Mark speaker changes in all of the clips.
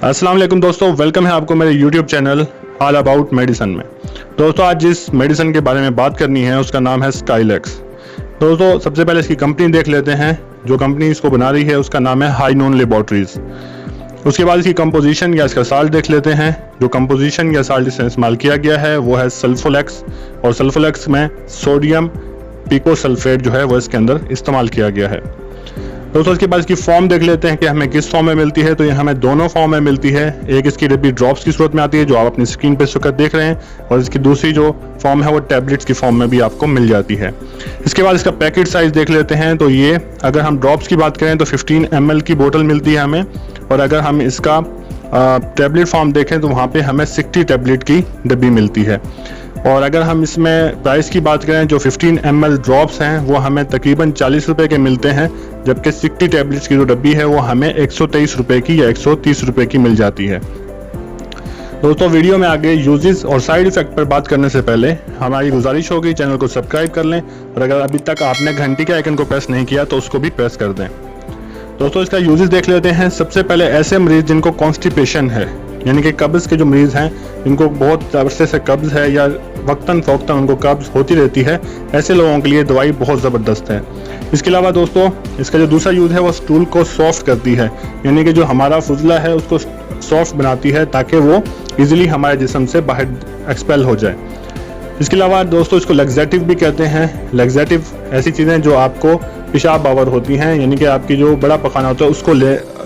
Speaker 1: अस्सलाम वालेकुम दोस्तों, वेलकम है आपको मेरे YouTube channel all about medicine में। दोस्तों आज जिस मेडिसन के बारे में बात करनी है उसका नाम है स्काइलेक्स। दोस्तों सबसे पहले इसकी कंपनी देख लेते हैं। जो कंपनी इसको बना रही है उसका नाम है हाई नोन लेबोरेटरीज। उसके बाद इसकी कंपोजिशन या इसका साल्ट देख लेते हैं। जो कंपोजिशन या साल्ट इसमें इस्तेमाल किया गया है वो है सल्फोलेक्स, और सल्फोलेक्स में सोडियम पिकोसल्फेट जो है वो इसके अंदर इस्तेमाल किया गया है। दोस्तों इसके बाद इसकी फॉर्म देख लेते हैं कि हमें किस फॉर्म में मिलती है। तो ये हमें दोनों फॉर्म में मिलती है। एक इसकी डब्बी ड्रॉप्स की सूरत में आती है जो आप अपनी स्क्रीन पे इस वक्त देख रहे हैं, और इसकी दूसरी जो फॉर्म है वो टैबलेट्स की फॉर्म में भी आपको मिल जाती है। इसके बाद इसका पैकेट साइज देख लेते हैं। तो ये अगर हम ड्रॉप्स की बात करें तो 15 ml की बोतल मिलती है हमें, और अगर हम इसका टैबलेट फॉर्म देखें तो वहाँ पे हमें 60 टैबलेट की डब्बी मिलती है। और अगर हम इसमें प्राइस की बात करें, जो 15 ml ड्रॉप्स हैं वो हमें तकरीबन 40 रुपए के मिलते हैं, जबकि 60 टैबलेट्स की जो डब्बी है वो हमें 123 रुपए की या 130 रुपए की मिल जाती है। दोस्तों वीडियो में आगे यूजेस और साइड इफेक्ट पर बात करने से पहले हमारी गुजारिश होगी चैनल को सब्सक्राइब कर लें, और अगर अभी तक आपने घंटी के आइकन को प्रेस नहीं किया तो उसको भी प्रेस कर दें। दोस्तों इसका यूजेस देख लेते हैं। सबसे पहले ऐसे मरीज जिनको कॉन्स्टिपेशन है, यानी कि कब्ज़ के जो मरीज़ हैं जिनको बहुत अरसे से कब्ज़ है या वक्तन फ़ौक्तन उनको कब्ज़ होती रहती है, ऐसे लोगों के लिए दवाई बहुत ज़बरदस्त है। इसके अलावा दोस्तों इसका जो दूसरा यूज़ है वो स्टूल को सॉफ्ट करती है, यानी कि जो हमारा फुजला है उसको सॉफ्ट बनाती है ताकि वो इजीली हमारे जिस्म से बाहर एक्सपेल हो जाए। इसके अलावा दोस्तों इसको लैक्सेटिव भी कहते हैं। लैक्सेटिव ऐसी चीज़ें जो आपको पेशाब बावर होती हैं, यानी कि आपकी जो बड़ा पखाना होता है उसको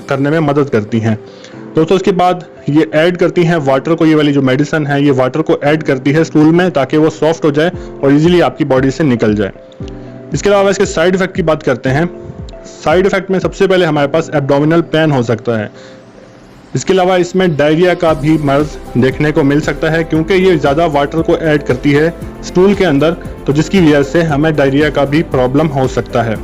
Speaker 1: करने में मदद करती हैं। दोस्तों इसके बाद ये ऐड करती हैं वाटर को। ये वाली जो मेडिसिन है ये वाटर को ऐड करती है स्टूल में ताकि वो सॉफ्ट हो जाए और इजीली आपकी बॉडी से निकल जाए। इसके अलावा इसके साइड इफेक्ट की बात करते हैं। साइड इफेक्ट में सबसे पहले हमारे पास एब्डोमिनल पेन हो सकता है। इसके अलावा इसमें डायरिया का भी मर्ज देखने को मिल सकता है, क्योंकि ये ज़्यादा वाटर को ऐड करती है स्टूल के अंदर, तो जिसकी वजह से हमें डायरिया का भी प्रॉब्लम हो सकता है।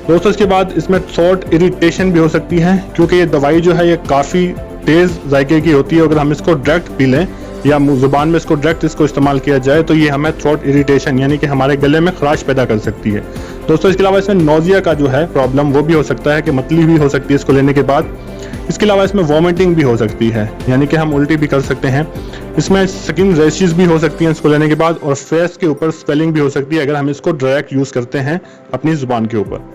Speaker 1: दोस्तों इसके बाद इसमें थ्रोट इरिटेशन भी हो सकती है, क्योंकि ये दवाई जो है ये काफ़ी तेज़ जायके की होती है। अगर हम इसको डायरेक्ट पी लें या ज़ुबान में इसको डायरेक्ट इस्तेमाल किया जाए तो ये हमें थ्रोट इरिटेशन यानी कि हमारे गले में खराश पैदा कर सकती है। दोस्तों इसके अलावा इसमें नोजिया का जो है प्रॉब्लम वो भी हो सकता है कि मतली भी हो सकती है इसको लेने के बाद। इसके अलावा इसमें वॉमिटिंग भी हो सकती है, यानी कि हम उल्टी भी कर सकते हैं। इसमें स्किन रैशेस भी हो सकती हैं इसको लेने के बाद, और फेस के ऊपर स्वेलिंग भी हो सकती है अगर हम इसको डायरेक्ट यूज़ करते हैं अपनी ज़ुबान के ऊपर।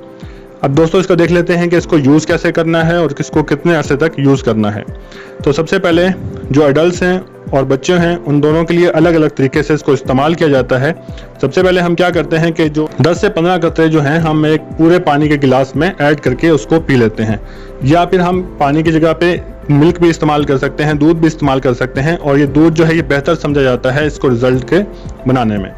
Speaker 1: अब दोस्तों इसको देख लेते हैं कि इसको यूज़ कैसे करना है और किसको कितने अरसे तक यूज़ करना है। तो सबसे पहले जो एडल्ट हैं और बच्चे हैं उन दोनों के लिए अलग अलग तरीके से इसको इस्तेमाल किया जाता है। सबसे पहले हम क्या करते हैं कि जो 10 से 15 कतरे जो हैं हम एक पूरे पानी के गिलास में ऐड करके उसको पी लेते हैं, या फिर हम पानी की जगह पे मिल्क भी इस्तेमाल कर सकते हैं, दूध भी इस्तेमाल कर सकते हैं, और ये दूध जो है ये बेहतर समझा जाता है इसको रिजल्ट के बनाने में।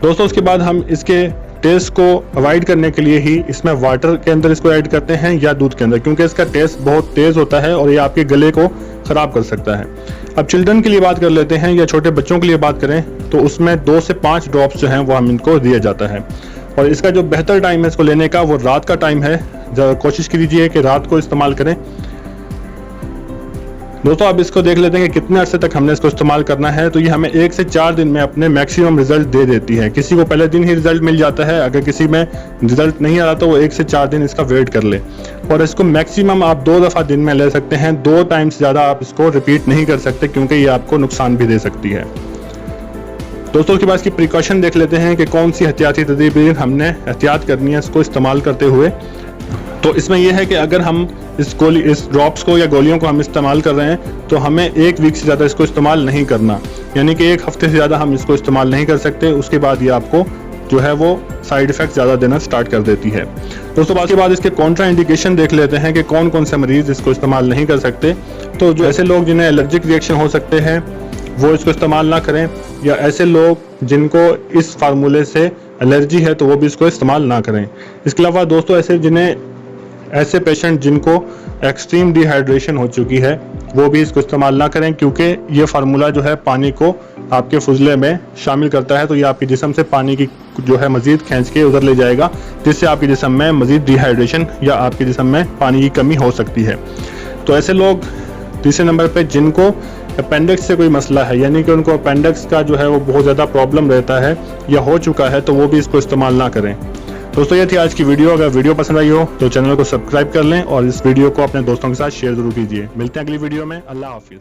Speaker 1: दोस्तों उसके बाद हम इसके टेस्ट को अवॉइड करने के लिए ही इसमें वाटर के अंदर इसको ऐड करते हैं या दूध के अंदर, क्योंकि इसका टेस्ट बहुत तेज़ होता है और ये आपके गले को ख़राब कर सकता है। अब चिल्ड्रन के लिए बात कर लेते हैं या छोटे बच्चों के लिए बात करें तो उसमें 2 से 5 ड्रॉप्स जो हैं वो हम इनको दिया जाता है। और इसका जो बेहतर टाइम है इसको लेने का वो रात का टाइम है। कोशिश कीजिए कि रात को इस्तेमाल करें। दोस्तों अब इसको देख लेते हैं कि कितने अरसे तक हमने इसको इस्तेमाल करना है। तो ये हमें 1 से 4 दिन में अपने मैक्सिमम रिजल्ट दे देती है। किसी को पहले दिन ही रिजल्ट मिल जाता है, अगर किसी में रिजल्ट नहीं आ रहा तो वो 1 से 4 दिन इसका वेट कर ले। और इसको मैक्सिमम आप 2 दफ़ा दिन में ले सकते हैं। 2 टाइम से ज़्यादा आप इसको रिपीट नहीं कर सकते, क्योंकि ये आपको नुकसान भी दे सकती है। दोस्तों उसके बाद इसकी प्रिकॉशन देख लेते हैं कि कौन सी एहतियाती तदबीर हमने एहतियात करनी है इसको इस्तेमाल करते हुए। तो इसमें यह है कि अगर हम इस ड्रॉप्स को या गोलियों को हम इस्तेमाल कर रहे हैं तो हमें 1 वीक से ज़्यादा इसको इस्तेमाल नहीं करना, यानी कि 1 हफ्ते से ज़्यादा हम इसको इस्तेमाल नहीं कर सकते। उसके बाद ये आपको जो है वो साइड इफ़ेक्ट ज़्यादा देना स्टार्ट कर देती है। दोस्तों उसके बाद इसके कॉन्ट्रा इंडिकेशन देख लेते हैं कि कौन कौन से मरीज़ इसको इस्तेमाल नहीं कर सकते। तो जो ऐसे लोग जिन्हें एलर्जिक रिएक्शन हो सकते हैं वो इसको इस्तेमाल ना करें, या ऐसे लोग जिनको इस फार्मूले से एलर्जी है तो वो भी इसको इस्तेमाल ना करें। इसके अलावा दोस्तों ऐसे पेशेंट जिनको एक्सट्रीम डिहाइड्रेशन हो चुकी है वो भी इसको इस्तेमाल ना करें, क्योंकि ये फार्मूला जो है पानी को आपके फुजले में शामिल करता है, तो ये आपके जिस्म से पानी की जो है मज़ीद खींच के उधर ले जाएगा, जिससे आपके जिस्म में मज़ीद डिहाइड्रेशन या आपके जिस्म में पानी की कमी हो सकती है। तो ऐसे लोग तीसरे नंबर पे जिनको अपेंडिक्स से कोई मसला है, यानी कि उनको अपेंडिक्स का जो है वो बहुत ज़्यादा प्रॉब्लम रहता है या हो चुका है, तो वो भी इसको इस्तेमाल ना करें। दोस्तों ये थी आज की वीडियो। अगर वीडियो पसंद आई हो तो चैनल को सब्सक्राइब कर लें और इस वीडियो को अपने दोस्तों के साथ शेयर जरूर कीजिए। मिलते हैं अगली वीडियो में। अल्लाह हाफिज।